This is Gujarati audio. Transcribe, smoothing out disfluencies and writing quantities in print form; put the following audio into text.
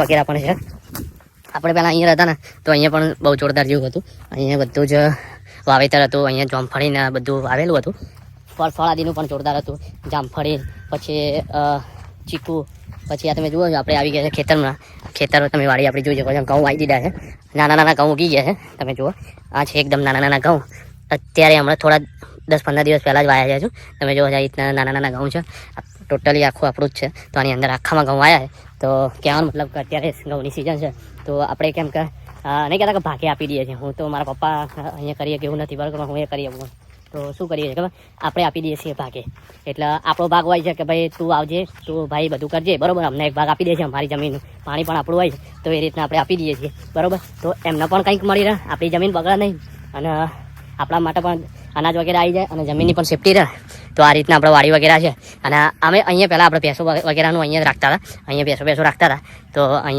વગેરે પણ છે. આપણે પહેલાં અહીંયા હતા ને તો અહીંયા પણ બહુ જોરદાર જેવું હતું. અહીંયા બધું જ વાવેતર હતું. અહીંયા જામફળીને બધું આવેલું હતું. ફળાદીનું પણ જોરદાર હતું. જામફળી પછી ચીકુ પછી આ તમે જુઓ છો આપણે આવી ગયા છે ખેતરમાં. ખેતર તમે વાડી આપણે જોઈ શકો છો. ઘઉં વાવી દીધા છે. નાના નાના ઘઉં ઉગી ગયા છે. તમે જુઓ આ છે એકદમ નાના નાના ઘઉં. અત્યારે હમણાં થોડા 10-15 દિવસ પહેલાં જ વાયા છું. તમે જુઓ આ રીતના નાના નાના ઘઉં છે. ટોટલી આખું આપણું જ છે. તો આની અંદર આખામાં ઘઉં આવ્યા છે. તો કહેવાનો મતલબ કે અત્યારે ઘઉંની સિઝન છે. તો આપણે કેમ કે નહીં કહેતા કે ભાગે આપી દઈએ છીએ. હું તો મારા પપ્પા અહીંયા કરીએ કે એવું નથી બરાબર. હું એ કરી આપું તો શું કરીએ છીએ ખબર, આપણે આપી દઈએ છીએ ભાગે. એટલે આપણો ભાગ હોય છે કે ભાઈ તું આવજે, તું ભાઈ બધું કરજે બરાબર. અમને એક ભાગ આપી દે છે. અમારી જમીન પાણી પણ આપણું હોય છે. તો એ રીતના આપણે આપી દઈએ છીએ બરાબર. તો એમને પણ કંઈક મળી રહે, આપણી જમીન બગડે નહીં અને આપણા માટે પણ અનાજ વગેરે આવી જાય અને જમીનની પણ સેફટી રહે. તો આ રીતના આપણે વાડી વગેરે છે. અને અમે અહીંયા પહેલાં આપણે ભેંસો વગેરેનું અહીંયા જ રાખતા હતા. અહીંયા ભેંસો રાખતા હતા. તો અહીંયા